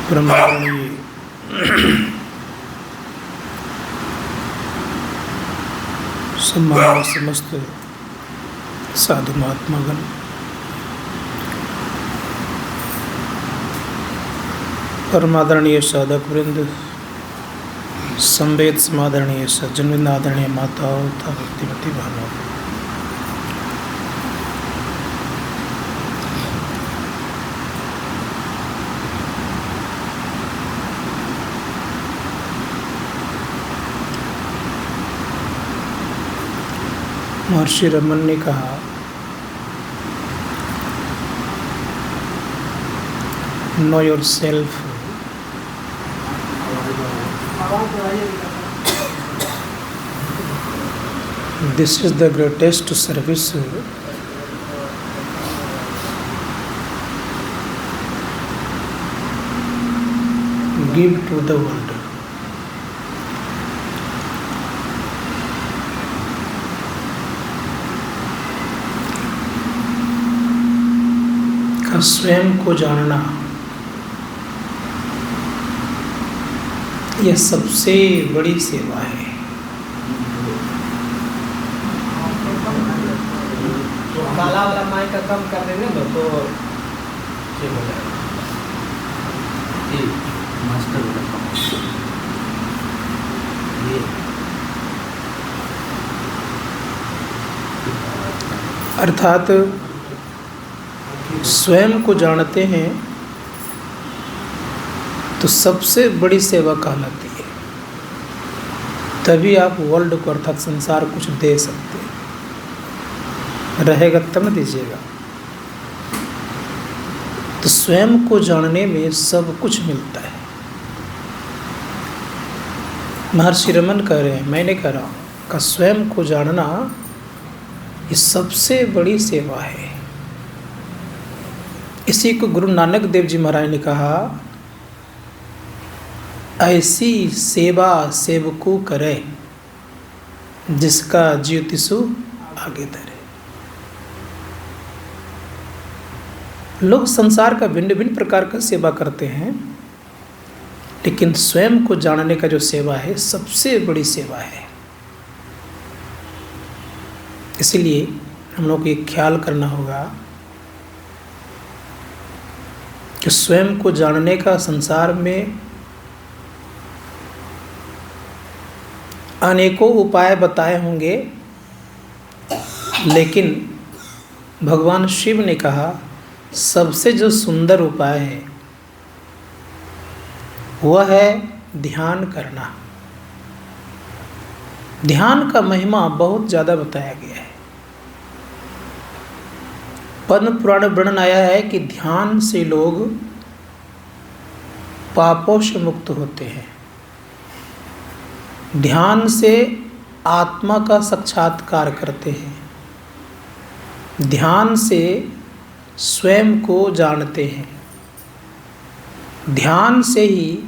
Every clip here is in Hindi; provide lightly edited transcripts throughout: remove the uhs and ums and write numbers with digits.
परमाणु सम्मान समस्त साधु महात्मागण, परमादरणीय साधक वृंद, संवेद समादरणीय सज्जन वृंद, आदरणीय माताओं तथा भक्तिमती बहनों, महर्षि रमन ने कहा, know yourself this is the greatest service give to the world. स्वयं को जानना यह सबसे बड़ी सेवा है। काला वाला माइक का कम कर देंगे ना तो ठीक हो जाएगा। मास्टर अर्थात स्वयं को जानते हैं तो सबसे बड़ी सेवा कहलाती है। तभी आप वर्ल्ड को अर्थात संसार कुछ दे सकते हैं। रहेगा तब न दीजिएगा। तो स्वयं को जानने में सब कुछ मिलता है। महर्षि रमन कह रहे हैं, मैं नहीं कह रहा हूँ, का स्वयं को जानना ये सबसे बड़ी सेवा है। इसी को गुरु नानक देव जी महाराज ने कहा, ऐसी सेवा सेवको करे जिसका ज्योतिषु आगे धरे। लोग संसार का भिन्न भिन्न प्रकार का सेवा करते हैं, लेकिन स्वयं को जानने का जो सेवा है सबसे बड़ी सेवा है। इसलिए हम लोग को ये ख्याल करना होगा कि स्वयं को जानने का संसार में अनेकों उपाय बताए होंगे, लेकिन भगवान शिव ने कहा सबसे जो सुंदर उपाय है वह है ध्यान करना। ध्यान का महिमा बहुत ज़्यादा बताया गया है। पद्म पुराण वर्णन आया है कि ध्यान से लोग पापों से मुक्त होते हैं। ध्यान से आत्मा का साक्षात्कार करते हैं। ध्यान से स्वयं को जानते हैं। ध्यान से ही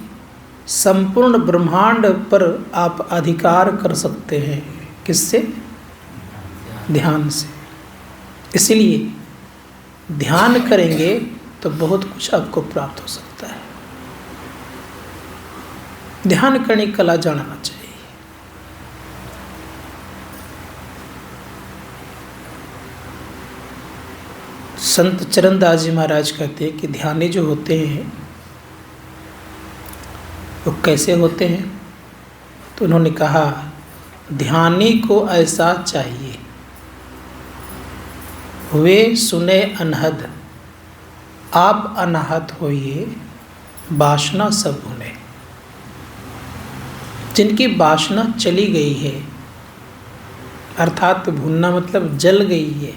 संपूर्ण ब्रह्मांड पर आप अधिकार कर सकते हैं। किससे? ध्यान से। इसलिए ध्यान करेंगे तो बहुत कुछ आपको प्राप्त हो सकता है। ध्यान करने की कला जानना चाहिए। संत चरणदास जी महाराज कहते हैं कि ध्यानी जो होते हैं वो कैसे होते हैं? तो उन्होंने कहा, ध्यानी को ऐसा चाहिए, वे सुने अनहद, आप अनाहत होइए, वासना सब भुने। जिनकी वासना चली गई है, अर्थात भुनना मतलब जल गई है,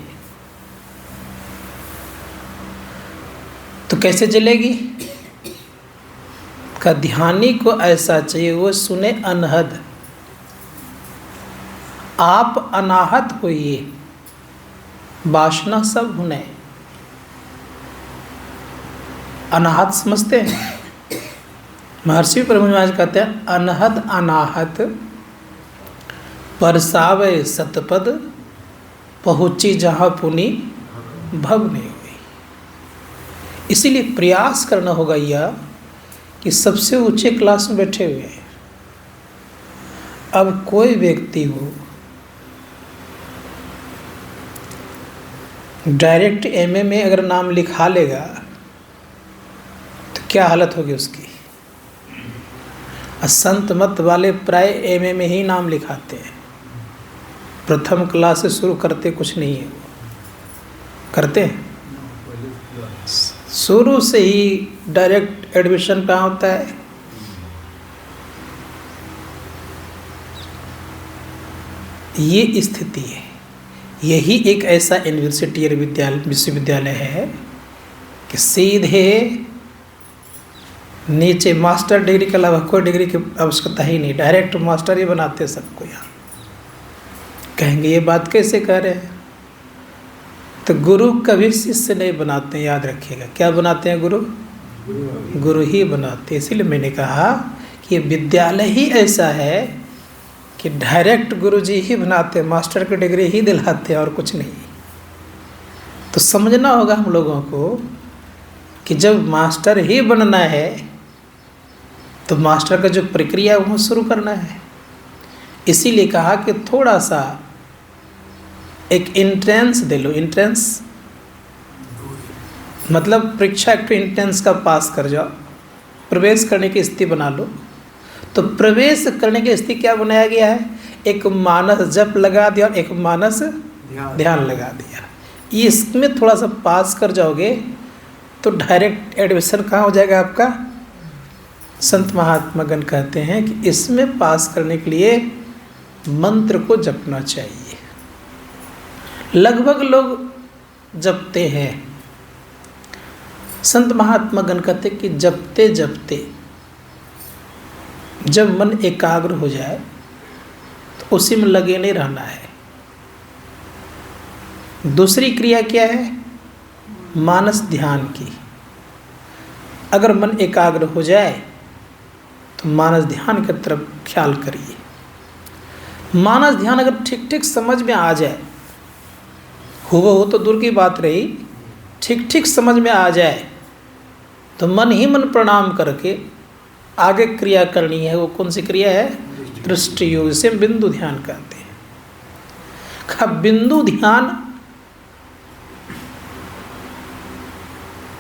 तो कैसे जलेगी? का ध्यानी को ऐसा चाहिए, वो सुने अनहद, आप अनाहत होइए, वासना सब भुने। अनाहत समझते हैं? महर्षि परम महाराज कहते हैं, अनहद अनाहत परसावे सतपद, पहुँची जहाँ पुनि भव नहीं हुई। इसीलिए प्रयास करना होगा यह कि सबसे ऊंचे क्लास में बैठे हुए हैं। अब कोई व्यक्ति हो डायरेक्ट एमए में अगर नाम लिखा लेगा तो क्या हालत होगी उसकी। संत मत वाले प्राय एमए में ही नाम लिखाते हैं, प्रथम क्लास से शुरू करते कुछ नहीं है, करते हैं शुरू से ही डायरेक्ट एडमिशन कहाँ होता है। ये स्थिति है। यही एक ऐसा यूनिवर्सिटी या विश्वविद्यालय है कि सीधे नीचे मास्टर डिग्री के अलावा कोई डिग्री की आवश्यकता ही नहीं, डायरेक्ट मास्टर ही बनाते सबको। यहाँ कहेंगे ये बात कैसे कह रहे हैं, तो गुरु कभी शिष्य नहीं बनाते हैं, याद रखिएगा। क्या बनाते हैं गुरु? गुरु ही बनाते हैं। इसीलिए मैंने कहा कि ये विद्यालय ही ऐसा है कि डायरेक्ट गुरु जी ही बनाते हैं, मास्टर की डिग्री ही दिलाते हैं और कुछ नहीं। तो समझना होगा हम लोगों को कि जब मास्टर ही बनना है तो मास्टर का जो प्रक्रिया है वो शुरू करना है। इसीलिए कहा कि थोड़ा सा एक एंट्रेंस दे लो। एंट्रेंस मतलब परीक्षा के एंट्रेंस का पास कर जाओ, प्रवेश करने की स्थिति बना लो। तो प्रवेश करने की स्थिति क्या बनाया गया है? एक मानस जप लगा दिया और एक मानस ध्यान लगा दिया। ये इसमें थोड़ा सा पास कर जाओगे तो डायरेक्ट एडमिशन कहाँ हो जाएगा आपका। संत महात्मागण कहते हैं कि इसमें पास करने के लिए मंत्र को जपना चाहिए। लगभग लोग जपते हैं। संत महात्मागण कहते कि जपते जपते जब मन एकाग्र हो जाए तो उसी में लगे नहीं रहना है। दूसरी क्रिया क्या है? मानस ध्यान की। अगर मन एकाग्र हो जाए तो मानस ध्यान की तरफ ख्याल करिए। मानस ध्यान अगर ठीक ठीक समझ में आ जाए, हो तो दूर की बात रही, ठीक ठीक समझ में आ जाए तो मन ही मन प्रणाम करके आगे क्रिया करनी है। वो कौन सी क्रिया है? दृष्टि योग, से बिंदु ध्यान कहते हैं। बिंदु ध्यान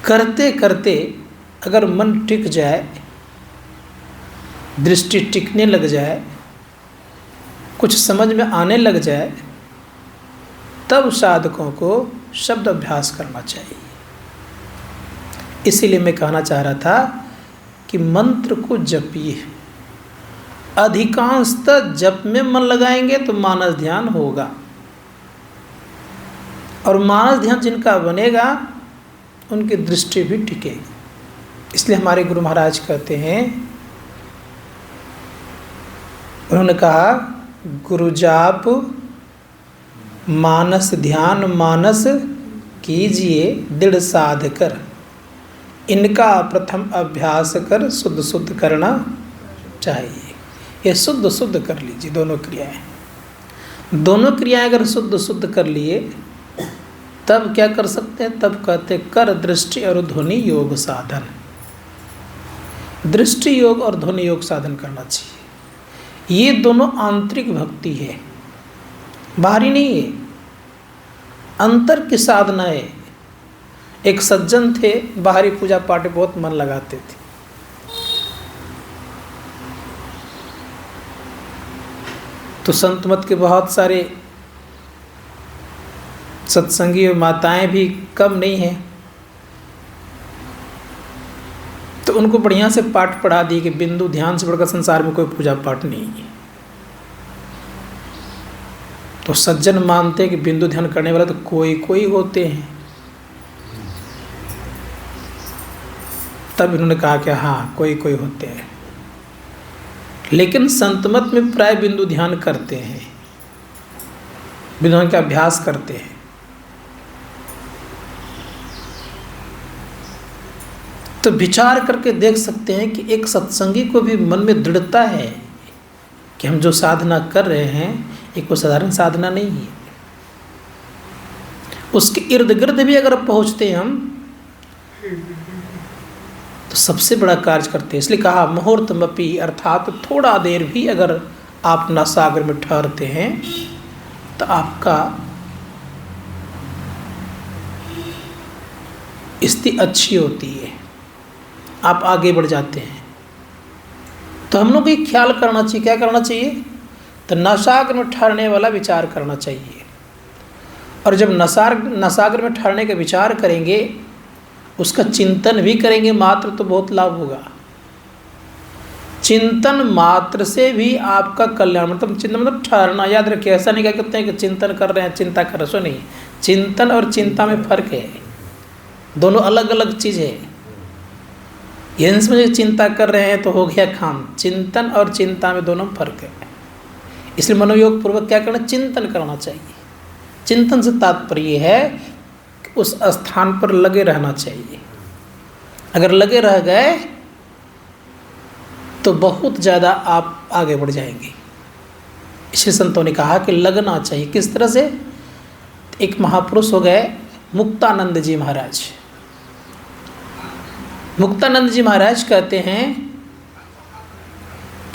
करते करते अगर मन टिक जाए, दृष्टि टिकने लग जाए, कुछ समझ में आने लग जाए, तब साधकों को शब्द अभ्यास करना चाहिए। इसीलिए मैं कहना चाह रहा था कि मंत्र को जपिए। अधिकांशतः जप में मन लगाएंगे तो मानस ध्यान होगा, और मानस ध्यान जिनका बनेगा उनकी दृष्टि भी टिकेगी। इसलिए हमारे गुरु महाराज कहते हैं, उन्होंने कहा गुरु जाप मानस ध्यान मानस कीजिए दृढ़ साध कर, इनका प्रथम अभ्यास कर शुद्ध शुद्ध करना चाहिए। ये शुद्ध शुद्ध कर लीजिए। दोनों क्रियाएं अगर शुद्ध शुद्ध कर लिए तब क्या कर सकते हैं? तब कहते कर दृष्टि और ध्वनि योग साधन। दृष्टि योग और ध्वनि योग साधन करना चाहिए। ये दोनों आंतरिक भक्ति है, बाहरी नहीं है, अंतर की साधना है। एक सज्जन थे, बाहरी पूजा पाठ में बहुत मन लगाते थे। तो संत मत के बहुत सारे सत्संगी और माताएं भी कम नहीं हैं, तो उनको बढ़िया से पाठ पढ़ा दिए कि बिंदु ध्यान से बढ़कर संसार में कोई पूजा पाठ नहीं है। तो सज्जन मानते हैं कि बिंदु ध्यान करने वाला तो कोई कोई होते हैं। तब इन्होंने कहा कि हाँ कोई कोई होते हैं, लेकिन संतमत में प्राय बिंदु ध्यान करते हैं, बिंदु ध्यान का अभ्यास करते हैं। तो विचार करके देख सकते हैं कि एक सत्संगी को भी मन में दृढ़ता है कि हम जो साधना कर रहे हैं एक कोई साधारण साधना नहीं है। उसके इर्द गिर्द भी अगर पहुँचते हैं हम तो सबसे बड़ा कार्य करते हैं। इसलिए कहा मुहूर्तमपि, अर्थात थोड़ा देर भी अगर आप नसागर में ठहरते हैं तो आपका स्थिति अच्छी होती है, आप आगे बढ़ जाते हैं। तो हम लोग को ख्याल करना चाहिए, क्या करना चाहिए? तो नसागर में ठहरने वाला विचार करना चाहिए। और जब नसागर में ठहरने का विचार करेंगे, उसका चिंतन भी करेंगे मात्र, तो बहुत लाभ होगा। चिंतन मात्र से भी आपका कल्याण, मतलब चिंतन मतलब ठहरना। याद रखिए, ऐसा नहीं क्या कहते हैं कि चिंतन कर रहे हैं चिंता कर रहे हैं, सो नहीं। चिंतन और चिंता में फर्क है, दोनों अलग अलग चीज़ है। ये समझे चिंता कर रहे हैं तो हो गया काम, चिंतन और चिंता में दोनों में फर्क है। इसलिए मनोयोग पूर्वक क्या करना? चिंतन करना चाहिए। चिंतन से तात्पर्य है कि उस स्थान पर लगे रहना चाहिए। अगर लगे रह गए तो बहुत ज़्यादा आप आगे बढ़ जाएंगे। इसलिए संतों ने कहा कि लगना चाहिए। किस तरह से? एक महापुरुष हो गए मुक्तानंद जी महाराज। मुक्तानंद जी महाराज कहते हैं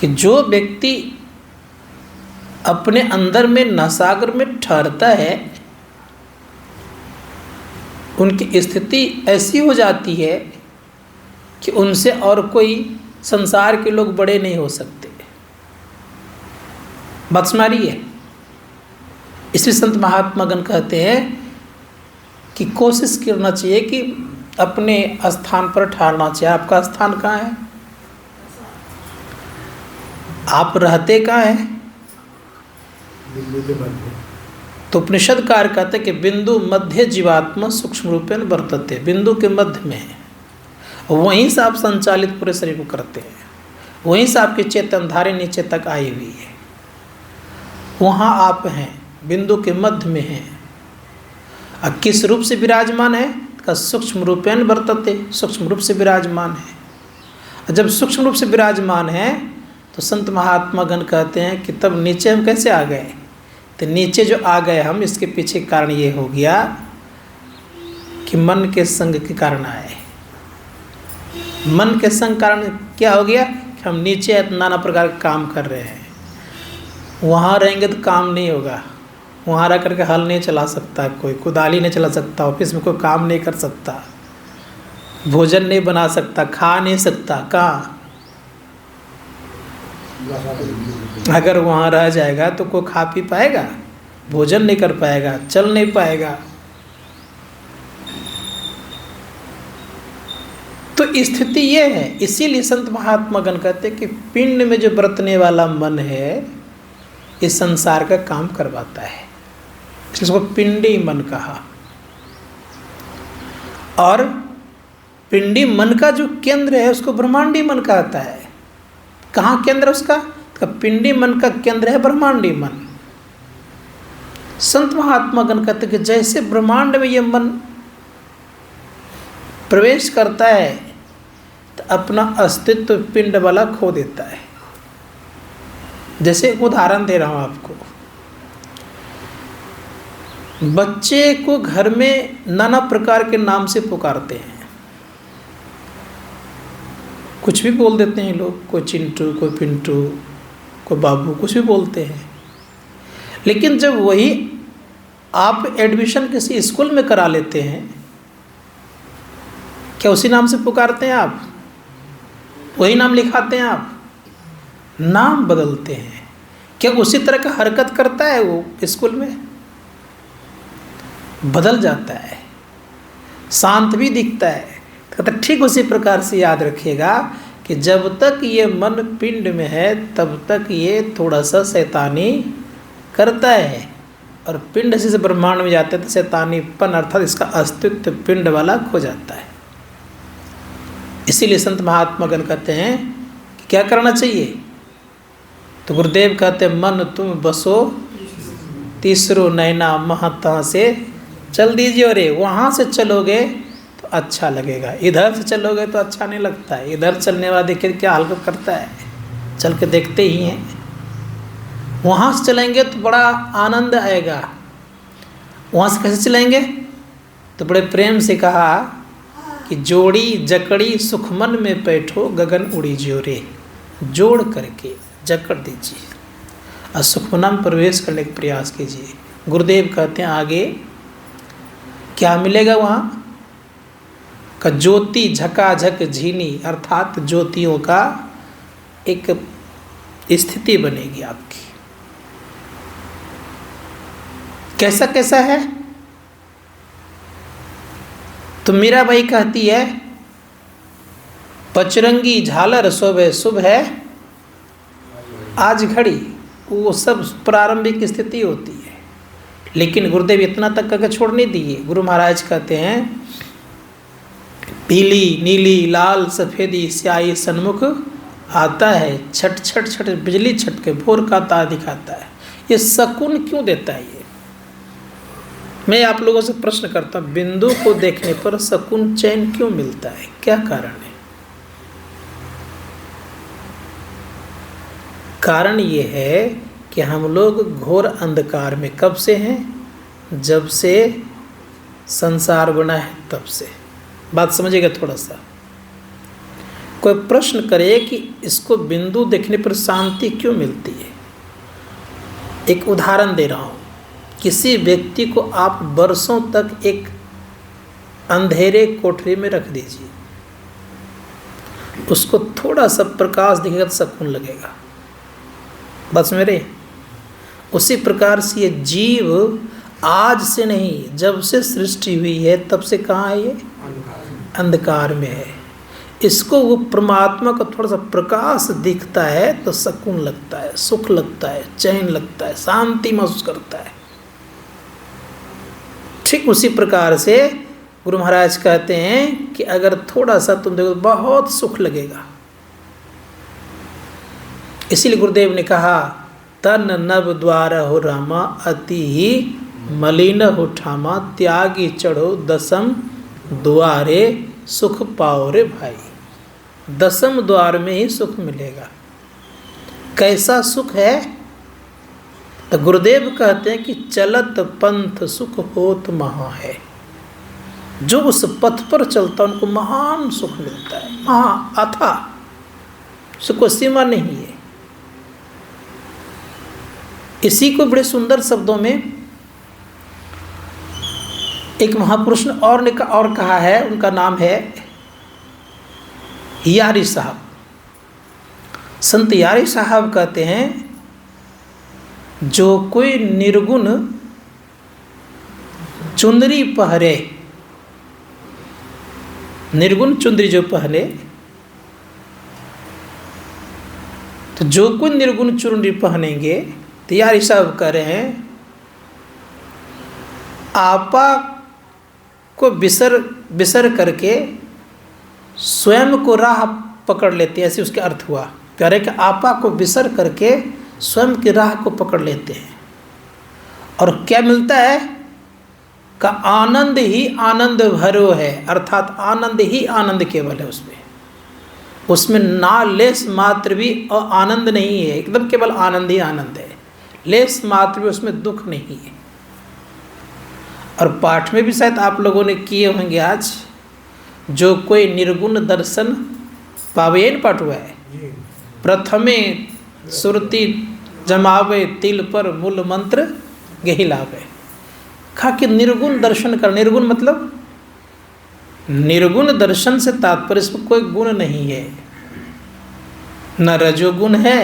कि जो व्यक्ति अपने अंदर में नसागर में ठहरता है, उनकी स्थिति ऐसी हो जाती है कि उनसे और कोई संसार के लोग बड़े नहीं हो सकते। बात सुना रही है? इसलिए संत महात्मागण कहते हैं कि कोशिश करना चाहिए कि अपने स्थान पर ठहरना चाहिए। आपका स्थान कहाँ है? आप रहते कहाँ हैं? तो उपनिषद कार्य कहते हैं कि बिंदु मध्य जीवात्मा सूक्ष्म रूपेण वर्तते। बिंदु के मध्य में है, वहीं से आप संचालित पूरे शरीर को करते हैं, वहीं से आपकी चेतन धारे नीचे तक आई हुई है, वहाँ आप हैं, बिंदु के मध्य में हैं। अब किस रूप से विराजमान है? का सूक्ष्म रूपेण वर्तते, सूक्ष्म रूप से विराजमान है। जब सूक्ष्म रूप से विराजमान है तो संत महात्मा गण कहते हैं कि तब नीचे हम कैसे आ गए? तो नीचे जो आ गए हम, इसके पीछे कारण ये हो गया कि मन के संग के कारण आए। मन के संग कारण क्या हो गया कि हम नीचे नाना प्रकार के काम कर रहे हैं। वहाँ रहेंगे तो काम नहीं होगा, वहाँ रह करके हल नहीं चला सकता, कोई कुदाली नहीं चला सकता, ऑफिस में कोई काम नहीं कर सकता, भोजन नहीं बना सकता, खा नहीं सकता। कहाँ? अगर वहाँ रह जाएगा तो कोई खा पी पाएगा? भोजन नहीं कर पाएगा, चल नहीं पाएगा। तो स्थिति ये है। इसीलिए संत महात्मा गण कहते हैं कि पिंड में जो बरतने वाला मन है, इस संसार का काम करवाता है, इसको पिंडी मन कहा। और पिंडी मन का जो केंद्र है उसको ब्रह्मांडी मन कहता है। कहाँ केंद्र उसका? तो पिंडी मन का केंद्र है ब्रह्मांडी मन। संत महात्मा गण कहते कि जैसे ब्रह्मांड में ये मन प्रवेश करता है तो अपना अस्तित्व पिंड वाला खो देता है। जैसे एक उदाहरण दे रहा हूँ आपको। बच्चे को घर में नाना प्रकार के नाम से पुकारते हैं, कुछ भी बोल देते हैं लोग, कोई चिंटू, कोई पिंटू, कोई बाबू, कुछ भी बोलते हैं। लेकिन जब वही आप एडमिशन किसी स्कूल में करा लेते हैं, क्या उसी नाम से पुकारते हैं आप? वही नाम लिखाते हैं आप? नाम बदलते हैं। क्या उसी तरह का हरकत करता है वो स्कूल में? बदल जाता है, शांत भी दिखता है। तो ठीक उसी प्रकार से याद रखिएगा कि जब तक ये मन पिंड में है तब तक ये थोड़ा सा शैतानी करता है, और पिंड से ब्रह्मांड में जाते हैं तो शैतानीपन अर्थात इसका अस्तित्व पिंड वाला खो जाता है। इसीलिए संत महात्मा गण कहते हैं कि क्या करना चाहिए? तो गुरुदेव कहते हैं मन तुम बसो तीसरो नैना महता से चल दीजिए। अरे वहाँ से चलोगे तो अच्छा लगेगा, इधर से चलोगे तो अच्छा नहीं लगता है। इधर चलने वाला देखिए क्या हल्का करता है, चल के देखते ही हैं। वहाँ से चलेंगे तो बड़ा आनंद आएगा। वहाँ से कैसे चलेंगे? तो बड़े प्रेम से कहा कि जोड़ी जकड़ी सुखमन में बैठो गगन उड़ी ज्योरे, जोड़ करके जकड़ दीजिए और सुखमना में प्रवेश करने का प्रयास कीजिए। गुरुदेव कहते हैं आगे क्या मिलेगा वहाँ का, ज्योति झकाझक झीनी, अर्थात ज्योतियों का एक स्थिति बनेगी आपकी। कैसा कैसा है तो मीराबाई कहती है पचरंगी झालर शोभे शुभ है आज घड़ी, वो सब प्रारंभिक स्थिति होती है। लेकिन गुरुदेव इतना तक करके छोड़ नहीं दिए। गुरु महाराज कहते हैं पीली नीली लाल सफ़ेदी स्याही सन्मुख आता है, छट छट छट बिजली छटके भोर का तार दिखाता है। ये सकून क्यों देता है? ये मैं आप लोगों से प्रश्न करता हूँ, बिंदु को देखने पर सकून चैन क्यों मिलता है? क्या कारण है? कारण ये है कि हम लोग घोर अंधकार में कब से हैं? जब से संसार बना है तब से। बात समझिएगा थोड़ा सा। कोई प्रश्न करे कि इसको बिंदु देखने पर शांति क्यों मिलती है? एक उदाहरण दे रहा हूँ। किसी व्यक्ति को आप वर्षों तक एक अंधेरे कोठरी में रख दीजिए, उसको थोड़ा सा प्रकाश दिखेगा तो सकून लगेगा। बस मेरे उसी प्रकार से ये जीव आज से नहीं, जब से सृष्टि हुई है तब से कहाँ है? ये अंधकार में है। इसको वो परमात्मा का थोड़ा सा प्रकाश दिखता है तो सकून लगता है, सुख लगता है, चैन लगता है, शांति महसूस करता है। ठीक उसी प्रकार से गुरु महाराज कहते हैं कि अगर थोड़ा सा तुम देखो बहुत सुख लगेगा। इसीलिए गुरुदेव ने कहा तन नव द्वार हो रामा अति ही मलिन हो ठामा, त्यागी चढ़ो दसम द्वारे सुख पाओ रे भाई। दसम द्वार में ही सुख मिलेगा। कैसा सुख है? तो गुरुदेव कहते हैं कि चलत पंथ सुख होत महा है। जो उस पथ पर चलता उनको महान सुख मिलता है, महा अथाह, सुख को सीमा नहीं है। इसी को बड़े सुंदर शब्दों में एक महापुरुष ने और कहा है, उनका नाम है यारी साहब। संत यारी साहब कहते हैं जो कोई निर्गुण चुंदरी पहरे, निर्गुण चुंदरी जो पहने, तो जो कोई निर्गुण चुंदरी पहनेंगे तो यारी साहब कह रहे हैं आपा को बिसर करके स्वयं को राह पकड़ लेते हैं। ऐसे उसके अर्थ हुआ। कह रहे कि आपा को बिसर करके स्वयं की राह को पकड़ लेते हैं और क्या मिलता है? का आनंद ही आनंद भरो है, अर्थात आनंद ही आनंद केवल है। उसमें ना लेस मात्र भी आनंद नहीं है, एकदम केवल आनंद ही आनंद है। लेस मात्र भी उसमें दुख नहीं है। और पाठ में भी शायद आप लोगों ने किए होंगे आज, जो कोई निर्गुण दर्शन पावे, पाठ हुआ है। प्रथमे सुरति जमावे तिल पर मूल मंत्र गही लावे। कहा कि निर्गुण दर्शन कर। निर्गुण मतलब निर्गुण दर्शन से तात्पर्य इसमें कोई गुण नहीं है, न रजोगुण है,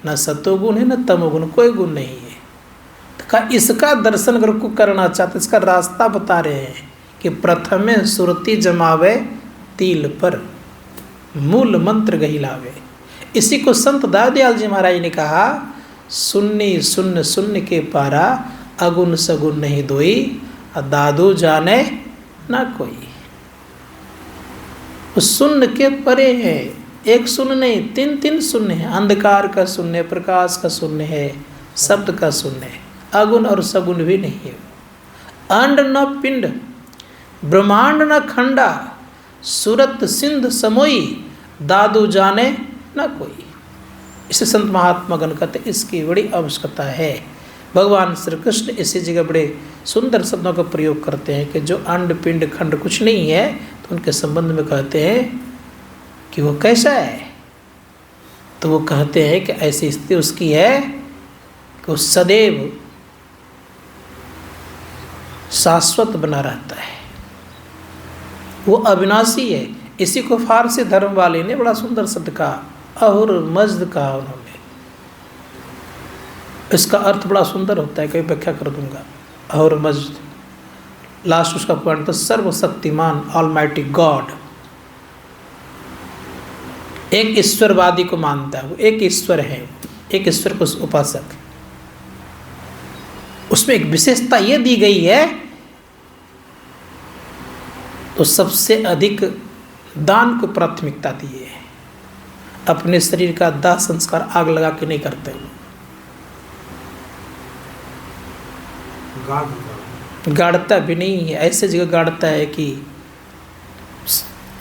न सतोगुण है, न तमोगुण, कोई गुण नहीं है। तो कहा इसका दर्शन अगर को करना चाहते, इसका रास्ता बता रहे हैं कि प्रथमे सुरति जमावे तिल पर मूल मंत्र गही लावे। इसी को संत दयाल जी महाराज ने कहा सुन्नी सुन्न सुन्न के पारा, अगुण सगुण नहीं दोई, दादू जाने ना कोई। उस शून्य के परे है, एक शून्य नहीं, तीन तीन शून्य है। अंधकार का शून्य, प्रकाश का शून्य है, शब्द का शून्य है, अगुण और सगुण भी नहीं है। अंड न पिंड, ब्रह्मांड न खंडा, सुरत सिंध समोई, दादू जाने न कोई। इसे संत महात्मा गण कहते, इसकी बड़ी आवश्यकता है। भगवान श्री कृष्ण इसी जगह बड़े सुंदर शब्दों का प्रयोग करते हैं कि जो अंड पिंड खंड कुछ नहीं है, तो उनके संबंध में कहते हैं कि वो कैसा है, तो वो कहते हैं कि ऐसी स्थिति उसकी है कि वो सदैव शाश्वत बना रहता है, वो अविनाशी है। इसी को फारसी धर्म वाले ने बड़ा सुंदर शब्द कहा, अहुर मज्द कहा उन्होंने। इसका अर्थ बड़ा सुंदर होता है, कभी व्याख्या कर दूंगा। अहुर मज्द, लास्ट उसका पॉइंट तो सर्वशक्तिमान ऑलमाइटी गॉड। एक ईश्वरवादी को मानता है, वो एक ईश्वर है, एक ईश्वर को उपासक। उसमें एक विशेषता ये दी गई है, तो सबसे अधिक दान को प्राथमिकता दी है। अपने शरीर का दाह संस्कार आग लगा के नहीं करते, गाड़ता भी नहीं है। ऐसे जगह गाड़ता है कि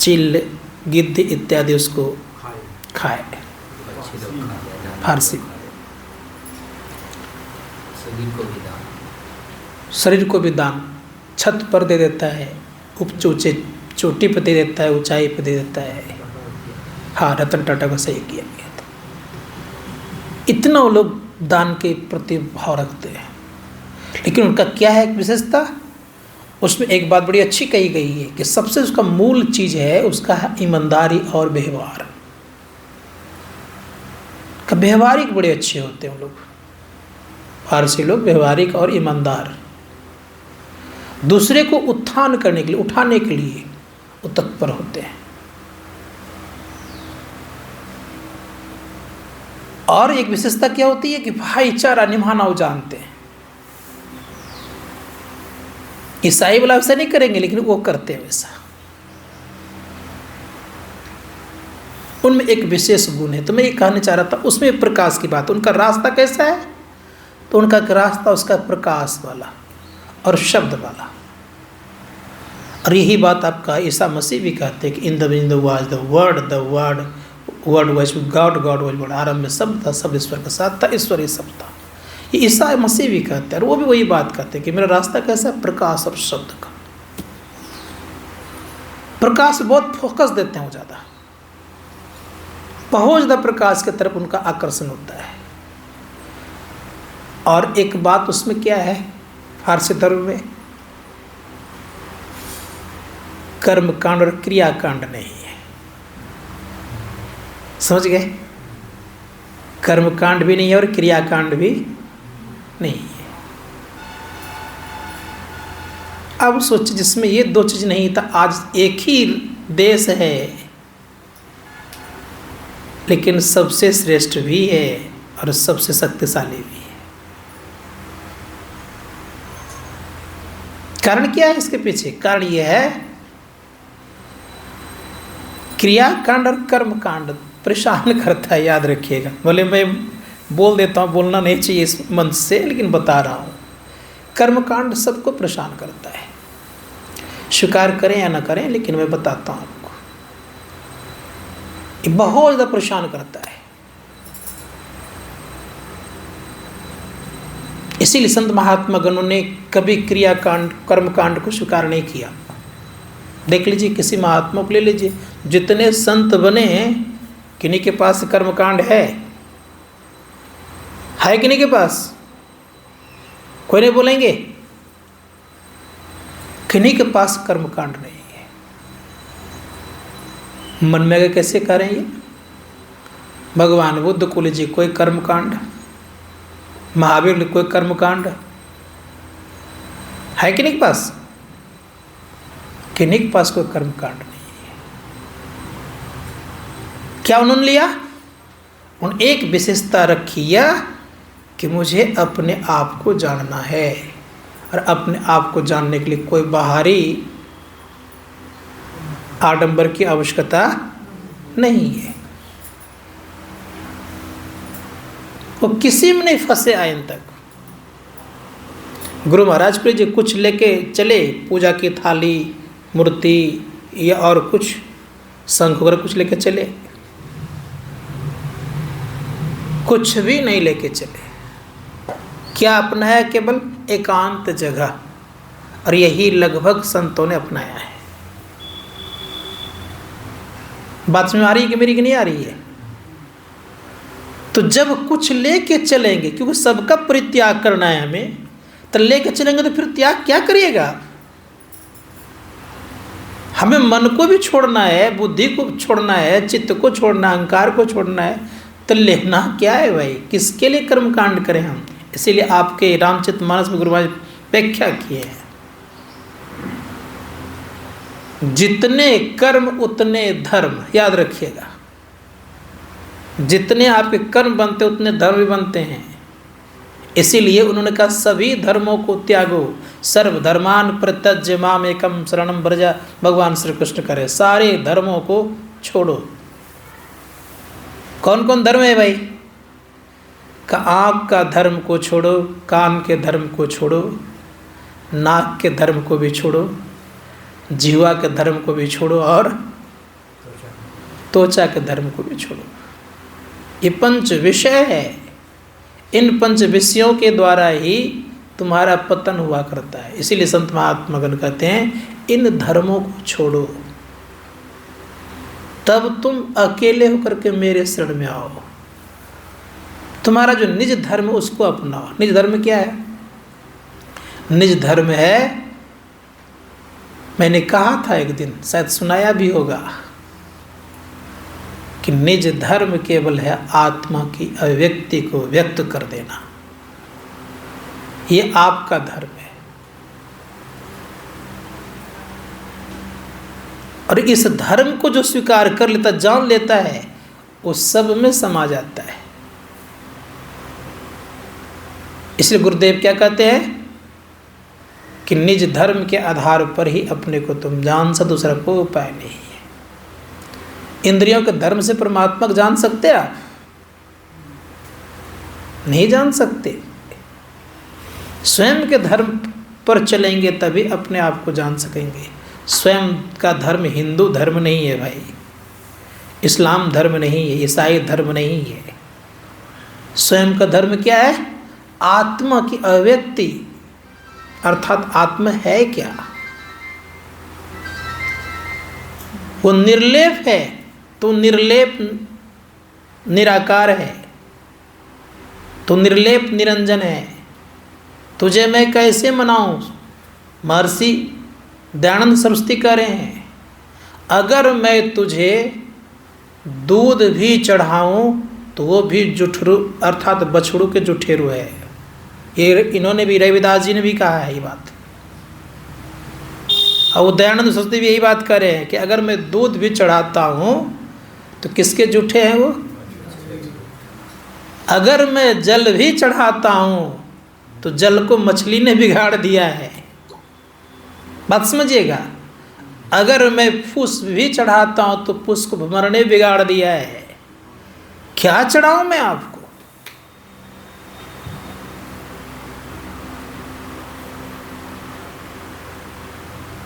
चील गिद्ध इत्यादि उसको खाए। फारसी शरीर को भी दान, छत पर दे देता है, ऊंचे चोटी पर दे देता है, ऊंचाई पर दे देता है। हाँ, रतन टाटा को सही किया गया था। इतना वो लोग दान के प्रति भाव रखते हैं। लेकिन उनका क्या है विशेषता, उसमें एक बात बड़ी अच्छी कही गई है कि सबसे उसका मूल चीज़ है उसका है ईमानदारी और व्यवहार। का व्यवहारिक बड़े अच्छे होते हैं वो लोग, फारसी लोग व्यवहारिक और ईमानदार। दूसरे को उत्थान करने के लिए, उठाने के लिए वो तत्पर होते हैं। और एक विशेषता क्या होती है कि भाईचारा निभाना वो जानते हैं। ईसाई वाला वैसा नहीं करेंगे, लेकिन वो करते हैं वैसा। उनमें एक विशेष गुण है। तो मैं ये कहना चाह रहा था, उसमें प्रकाश की बात। उनका रास्ता कैसा है, तो उनका रास्ता उसका प्रकाश वाला और शब्द वाला। और यही बात आपका ईसा मसीह भी कहते हैं कि in the beginning was the word word was God, God was word. आरंभ में शब्द था, शब्द ईश्वर के साथ था, ईश्वर ही शब्द था। ये ईसा मसीह भी कहते हैं, और वो भी वही बात कहते हैं कि मेरा रास्ता कैसा है, प्रकाश और शब्द का। प्रकाश बहुत फोकस देते हैं वो, ज़्यादा बहुत ज़्यादा प्रकाश की तरफ उनका आकर्षण होता है। और एक बात उसमें क्या है, फारसी धर्म में कर्मकांड और क्रियाकांड नहीं है। समझ गए, कर्मकांड भी नहीं है और क्रियाकांड भी नहीं है। अब सोच, जिसमें ये दो चीज नहीं था, आज एक ही देश है लेकिन सबसे श्रेष्ठ भी है और सबसे शक्तिशाली भी है। कारण क्या है इसके पीछे? कारण यह है क्रियाकांड और कर्मकांड परेशान करता है, याद रखिएगा। बोले मैं बोल देता हूँ, बोलना नहीं चाहिए इस मंच से, लेकिन बता रहा हूँ। कर्मकांड सबको परेशान करता है, स्वीकार करें या ना करें, लेकिन मैं बताता हूँ आपको, ये बहुत ज़्यादा परेशान करता है। इसीलिए संत महात्मा गणों ने कभी क्रियाकांड कर्मकांड को स्वीकार नहीं किया। देख लीजिए, किसी महात्मा को ले लीजिए, जितने संत बने हैं किन्हीं के पास कर्मकांड है किन्हीं के पास? कोई नहीं बोलेंगे, किन्हीं के पास कर्मकांड नहीं है। मन में अगर कैसे करेंगे? भगवान बुद्ध को लीजिए, कोई कर्मकांड, महावीर कोई कर्मकांड है किन्हीं के पास? किन्हीं के पास कोई कर्मकांड नहीं है। क्या उन्होंने लिया? उन एक विशेषता रखी कि मुझे अपने आप को जानना है, और अपने आप को जानने के लिए कोई बाहरी आडंबर की आवश्यकता नहीं है। वो किसी में नहीं फंसे आयन तक। गुरु महाराज को जो कुछ लेके चले, पूजा की थाली, मूर्ति या और कुछ शंख वगैरह कुछ लेके चले, कुछ भी नहीं लेके चले। क्या अपनाया? केवल एकांत जगह। और यही लगभग संतों ने अपनाया है। बात में आ रही है कि मेरी कि नहीं आ रही है? तो जब कुछ लेके चलेंगे, क्योंकि सबका परित्याग करना है हमें, तो लेके चलेंगे तो फिर त्याग क्या करिएगा? हमें मन को भी छोड़ना है, बुद्धि को छोड़ना है, चित्त को छोड़ना, अहंकार को छोड़ना है, तो लेना क्या है भाई? किसके लिए कर्म कांड करें हम? इसीलिए आपके रामचरितमानस में गुरु महाराज व्याख्या किए हैं, जितने कर्म उतने धर्म। याद रखिएगा, जितने आपके कर्म बनते उतने धर्म भी बनते हैं। इसीलिए उन्होंने कहा सभी धर्मों को त्यागो, सर्वधर्मान परित्यज्य माम एकम शरणम व्रजा। भगवान श्री कृष्ण करे सारे धर्मों को छोड़ो। कौन कौन धर्म है भाई? का आँख का धर्म को छोड़ो, कान के धर्म को छोड़ो, नाक के धर्म को भी छोड़ो, जिह्वा के धर्म को भी छोड़ो, और त्वचा के धर्म को भी छोड़ो। ये पंच विषय है। इन पंच विषयों के द्वारा ही तुम्हारा पतन हुआ करता है। इसीलिए संत महात्मागण कहते हैं इन धर्मों को छोड़ो, तब तुम अकेले होकर के मेरे शरण में आओ। तुम्हारा जो निज धर्म उसको अपनाओ। निज धर्म क्या है? निज धर्म है, मैंने कहा था एक दिन, शायद सुनाया भी होगा, कि निज धर्म केवल है आत्मा की अभिव्यक्ति को व्यक्त कर देना। ये आपका धर्म है। और इस धर्म को जो स्वीकार कर लेता, जान लेता है, वो सब में समा जाता है। इसलिए गुरुदेव क्या कहते हैं कि निज धर्म के आधार पर ही अपने को तुम जान सा, दूसरा कोई उपाय नहीं है। इंद्रियों के धर्म से परमात्मा को जान सकते आप? नहीं जान सकते। स्वयं के धर्म पर चलेंगे तभी अपने आप को जान सकेंगे। स्वयं का धर्म हिंदू धर्म नहीं है भाई, इस्लाम धर्म नहीं है, ईसाई धर्म नहीं है। स्वयं का धर्म क्या है? आत्मा की अभिव्यक्ति, अर्थात आत्मा है क्या? वो निर्लेप है, तो निर्लेप निराकार है, तो निर्लेप निरंजन है। तुझे मैं कैसे मनाऊं? महर्षि दयानंद सरस्वती कह रहे हैं, अगर मैं तुझे दूध भी चढ़ाऊं तो वो भी जुठरू, अर्थात बछड़ू के जुठेरू है। ये इन्होंने भी, रविदास जी ने भी कहा है ये बात। और वो दयानंद सरस्वती भी यही बात कर रहे हैं कि अगर मैं दूध भी चढ़ाता हूँ तो किसके जूठे हैं वो? अगर मैं जल भी चढ़ाता हूँ तो जल को मछली ने बिगाड़ दिया है। बात समझिएगा। अगर मैं पुष्प भी चढ़ाता हूँ तो पुष्प को भंवर ने बिगाड़ दिया है। क्या चढ़ाऊँ मैं आपको?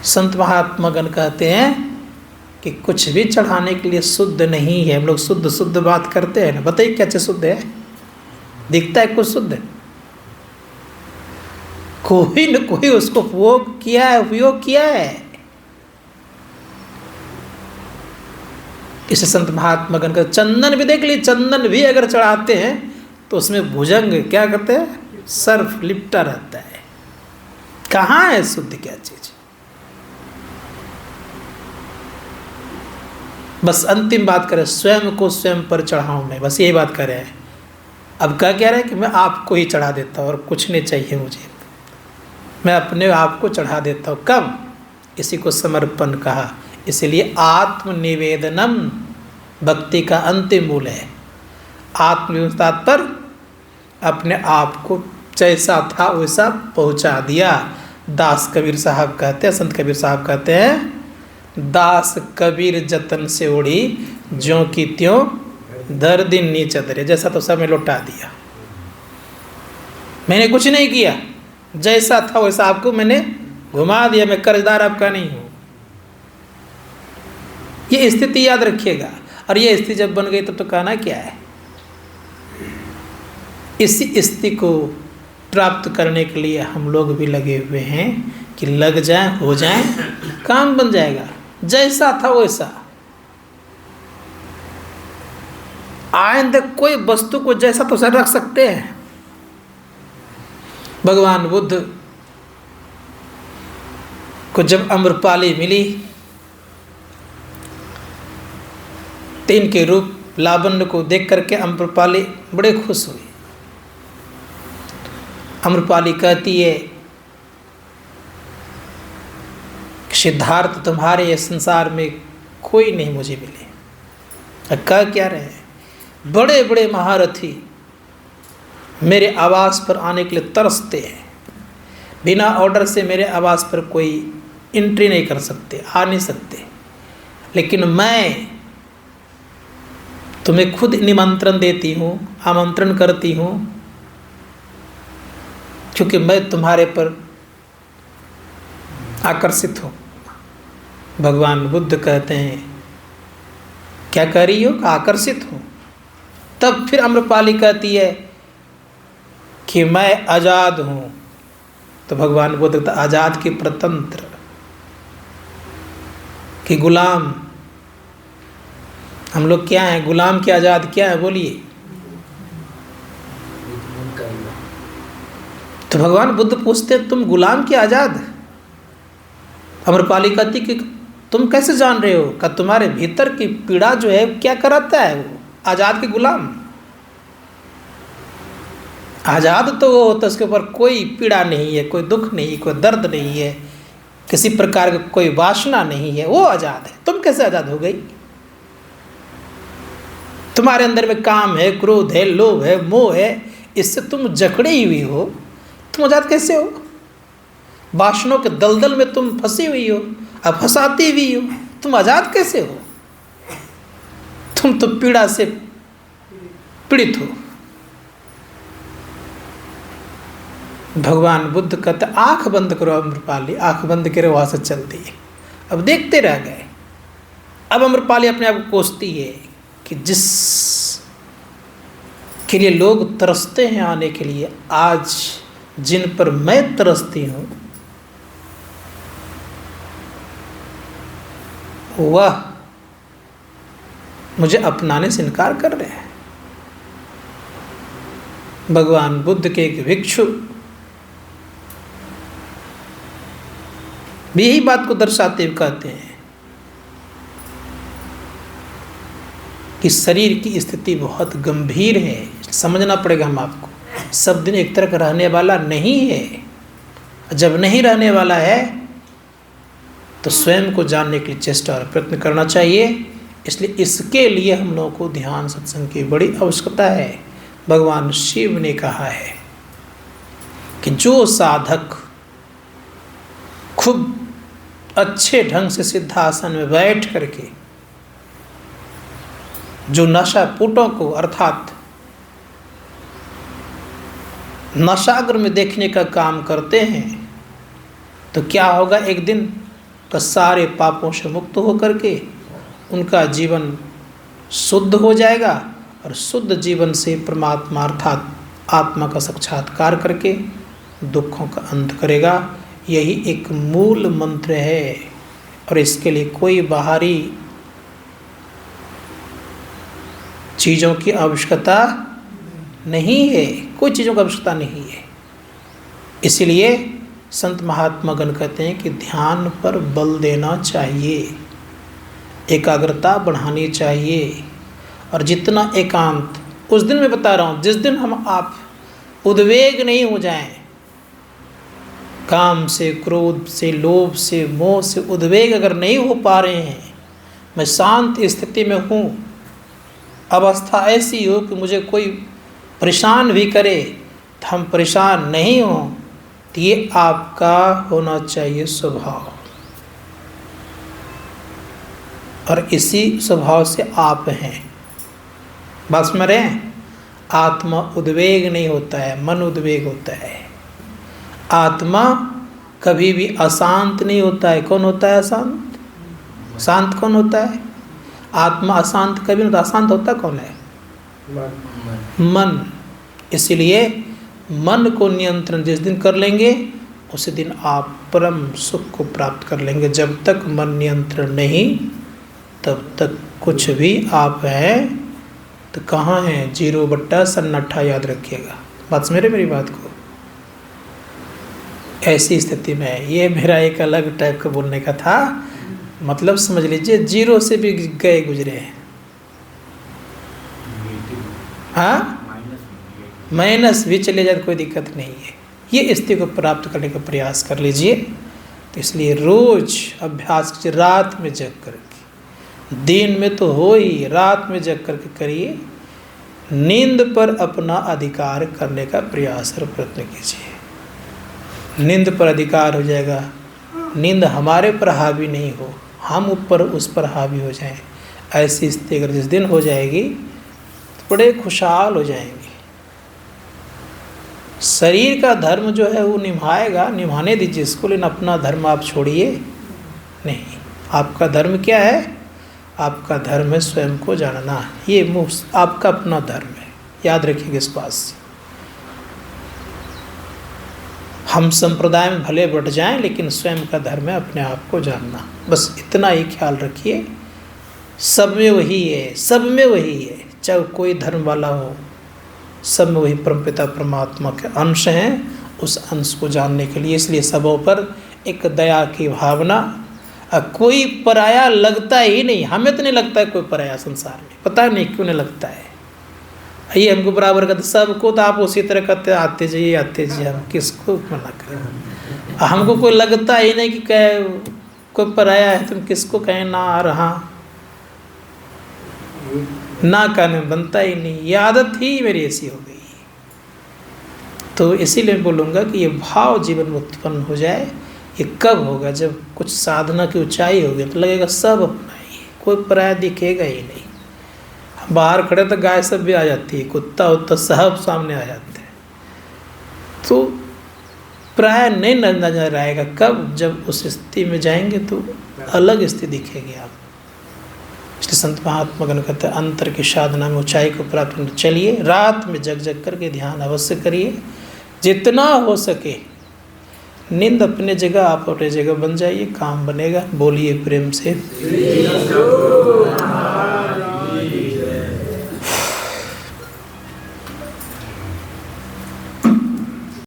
संत महात्मागण कहते हैं कि कुछ भी चढ़ाने के लिए शुद्ध नहीं है। हम लोग शुद्ध शुद्ध बात करते हैं ना, बताइए क्या चीज़ शुद्ध है? दिखता है कुछ शुद्ध? कोई न कोई उसको उपयोग किया है, उपयोग किया है। इसे संत महात्मागण का चंदन भी देख लीजिए, चंदन भी अगर चढ़ाते हैं तो उसमें भुजंग क्या करते हैं? सर्फ लिपटा रहता है। कहाँ है शुद्ध क्या चीज? बस अंतिम बात करें, स्वयं को स्वयं पर चढ़ाऊं मैं, बस यही बात कर रहे हैं। अब क्या कह रहे हैं कि मैं आपको ही चढ़ा देता हूँ और कुछ नहीं चाहिए मुझे, मैं अपने आप को चढ़ा देता हूँ। कब? इसी को समर्पण कहा। इसलिए आत्मनिवेदनम भक्ति का अंतिम मूल है। आत्मनिवेदन पर अपने आप को जैसा था वैसा पहुँचा दिया। दास कबीर साहब कहते हैं, संत कबीर साहब कहते हैं, दास कबीर जतन से उड़ी ज्यों की त्यों दर दिन नीचे दरे। जैसा तो सब में लौटा दिया, मैंने कुछ नहीं किया, जैसा था वैसा आपको मैंने घुमा दिया। मैं कर्जदार आपका नहीं हूँ। ये स्थिति याद रखिएगा। और ये स्थिति जब बन गई तब तो कहना क्या है? इसी स्थिति को प्राप्त करने के लिए हम लोग भी लगे हुए हैं कि लग जाए, हो जाए, काम बन जाएगा। जैसा था वैसा, आइंदा कोई वस्तु को जैसा तो रख सकते हैं। भगवान बुद्ध को जब अम्रपाली मिली तो इनके रूप लावण्य को देख करके अम्रपाली बड़े खुश हुई। अम्रपाली कहती है कि सिद्धार्थ तुम्हारे ये संसार में कोई नहीं मुझे मिले। कह क्या रहे हैं, बड़े बड़े महारथी मेरे आवास पर आने के लिए तरसते हैं, बिना ऑर्डर से मेरे आवास पर कोई एंट्री नहीं कर सकते, आ नहीं सकते, लेकिन मैं तुम्हें खुद निमंत्रण देती हूँ, आमंत्रण करती हूँ, क्योंकि मैं तुम्हारे पर आकर्षित हूँ। भगवान बुद्ध कहते हैं क्या कह रही हो? आकर्षित हूँ। तब फिर अम्रपाली कहती है कि मैं आज़ाद हूँ। तो भगवान बुद्ध कहते आज़ाद की प्रतंत्र कि गुलाम। हम लोग क्या हैं? गुलाम की आज़ाद क्या है? बोलिए। तो भगवान बुद्ध पूछते तुम गुलाम की आज़ाद? अम्रपाली कहती कि तुम कैसे जान रहे हो? कि तुम्हारे भीतर की पीड़ा जो है क्या कराता है? वो आज़ाद के गुलाम। आज़ाद तो वो होता है उसके ऊपर कोई पीड़ा नहीं है, कोई दुख नहीं, कोई दर्द नहीं है, किसी प्रकार की कोई वासना नहीं है, वो आज़ाद है। तुम कैसे आज़ाद हो गई? तुम्हारे अंदर में काम है, क्रोध है, लोभ है, मोह है, इससे तुम जकड़ी हुई हो, तुम आज़ाद कैसे हो? वासनों के दलदल में तुम फंसी हुई हो, अब फंसाती हुई हो, तुम आज़ाद कैसे हो? तुम तो पीड़ा से पीड़ित हो। भगवान बुद्ध कहते आंख बंद करो अम्रपाली। आंख बंद करे, वहाँ से चलती है। अब देखते रह गए। अब अम्रपाली अपने आप को कोसती है कि जिस के लिए लोग तरसते हैं आने के लिए, आज जिन पर मैं तरसती हूँ वह मुझे अपनाने से इनकार कर रहे हैं। भगवान बुद्ध के एक भिक्षु भी यही बात को दर्शाते हुए कहते हैं कि शरीर की स्थिति बहुत गंभीर है, समझना पड़ेगा हम आपको। सब दिन एक तरह का रहने वाला नहीं है। जब नहीं रहने वाला है तो स्वयं को जानने के लिए चेष्टा और प्रयत्न करना चाहिए। इसलिए इसके लिए हम लोगों को ध्यान सत्संग की बड़ी आवश्यकता है। भगवान शिव ने कहा है कि जो साधक खूब अच्छे ढंग से सिद्धासन में बैठ करके जो नशापुटों को अर्थात नशाग्र में देखने का काम करते हैं, तो क्या होगा, एक दिन तो सारे पापों से मुक्त होकर के उनका जीवन शुद्ध हो जाएगा और शुद्ध जीवन से परमात्मा अर्थात आत्मा का साक्षात्कार करके दुखों का अंत करेगा। यही एक मूल मंत्र है और इसके लिए कोई बाहरी चीज़ों की आवश्यकता नहीं है, कोई चीज़ों की आवश्यकता नहीं है। इसलिए संत महात्मा गण कहते हैं कि ध्यान पर बल देना चाहिए, एकाग्रता बढ़ानी चाहिए। और जितना एकांत, उस दिन मैं बता रहा हूँ, जिस दिन हम आप उद्वेग नहीं हो जाएं, काम से, क्रोध से, लोभ से, मोह से उद्वेग अगर नहीं हो पा रहे हैं, मैं शांत स्थिति में हूँ, अवस्था ऐसी हो कि मुझे कोई परेशान भी करे तो हम परेशान नहीं हों, तो ये आपका होना चाहिए स्वभाव। और इसी स्वभाव से आप हैं। बात समझ रहे हैं? आत्मा उद्वेग नहीं होता है, मन उद्वेग होता है। आत्मा कभी भी अशांत नहीं होता है। कौन होता है अशांत? शांत कौन होता है? आत्मा अशांत कभी नहीं होता। अशांत होता कौन है? मन। इसलिए मन को नियंत्रण जिस दिन कर लेंगे उसी दिन आप परम सुख को प्राप्त कर लेंगे। जब तक मन नियंत्रण नहीं, तब तक कुछ भी आप हैं तो कहाँ है 0 बट्टा सन्नाटा, याद रखिएगा। बात समझ रहे मेरी बात को? ऐसी स्थिति में है। ये मेरा एक अलग टाइप का बोलने का था, मतलब समझ लीजिए 0 से भी गए गुजरे हैं। हाँ, माइनस भी चले जाए तो कोई दिक्कत नहीं है। ये स्थिति को प्राप्त करने का प्रयास कर लीजिए। तो इसलिए रोज अभ्यास कीजिए, रात में जग करके। दिन में तो हो ही, रात में जग करके करिए। नींद पर अपना अधिकार करने का प्रयास और प्रयत्न कीजिए। नींद पर अधिकार हो जाएगा। नींद हमारे पर हावी नहीं हो, हम ऊपर उस पर हावी हो जाएं। ऐसी स्थिति अगर जिस दिन हो जाएगी तो बड़े खुशहाल हो जाएंगे। शरीर का धर्म जो है वो निभाएगा, निभाने दीजिए इसको, लेकिन अपना धर्म आप छोड़िए नहीं। आपका धर्म क्या है? आपका धर्म है स्वयं को जानना। ये आपका अपना धर्म है, याद रखिएगा इस बात से। हम संप्रदाय में भले बट जाएं, लेकिन स्वयं का धर्म है अपने आप को जानना। बस इतना ही ख्याल रखिए। सब में वही है, सब में वही है, चाहे कोई धर्म वाला हो, सब में वही परमपिता परमात्मा के अंश हैं। उस अंश को जानने के लिए इसलिए सबों पर एक दया की भावना। कोई पराया लगता ही नहीं, हमें तो नहीं लगता है कोई पराया संसार में, पता नहीं क्यों नहीं लगता है। ये हमको बराबर कहते, सबको तो आप उसी तरह कहते आते जाइए आते जाइए, हम किसको मना करें? हमको कोई लगता ही नहीं कि कोई पराया है, तुम किसको कहें ना आ रहा, ना कहने बनता ही नहीं। ये आदत ही मेरी ऐसी हो गई। तो इसीलिए बोलूँगा कि ये भाव जीवन में उत्पन्न हो जाए। ये कब होगा? जब कुछ साधना की ऊंचाई होगी तो लगेगा सब अपना ही है, कोई पराया दिखेगा ही नहीं। बाहर खड़े तो गाय सब भी आ जाती है, कुत्ता उत्ता सब सामने आ जाते हैं, तो प्राय नहीं नजर आएगा। कब? जब उस स्थिति में जाएंगे तो अलग स्थिति दिखेगी आप। इसलिए संत महात्मागण कहते हैं अंतर की साधना में ऊंचाई को प्राप्त करने चलिए। रात में जग जग करके ध्यान अवश्य करिए, जितना हो सके। नींद अपने जगह, आप अपने जगह बन जाइए, काम बनेगा। बोलिए प्रेम से।